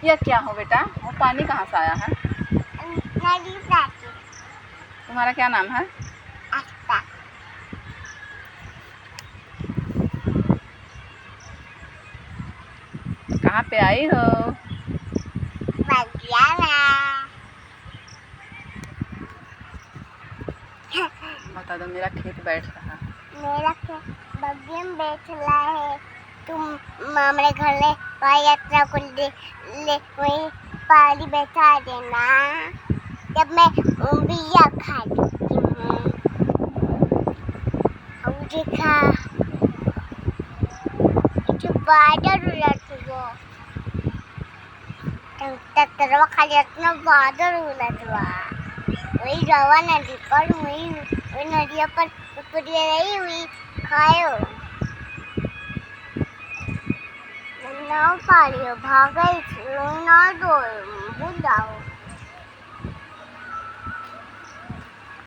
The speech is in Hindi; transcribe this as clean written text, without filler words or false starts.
यह क्या हो बेटा? वो पानी कहाँ से आया है? नदी प्राची। तुम्हारा क्या नाम है? आस्था। कहाँ पे आई हो? बता दो, मेरा खेत बैठ रहा है। मेरा खेत बगिया में बैठ रहा है। तुम हमारे घर ले वही यात्रा को ले वही पानी बैठा देना जब मैं बिया खा लेती हूँ। अब देखा जो बादल उड़त हुआ तरवा खाली इतना बादल उड़त हुआ वही रवा नदी पर वही नदिया पर ऊपरिया रही हुई खायो नाव पालियो भागई ना दो बुझाओ।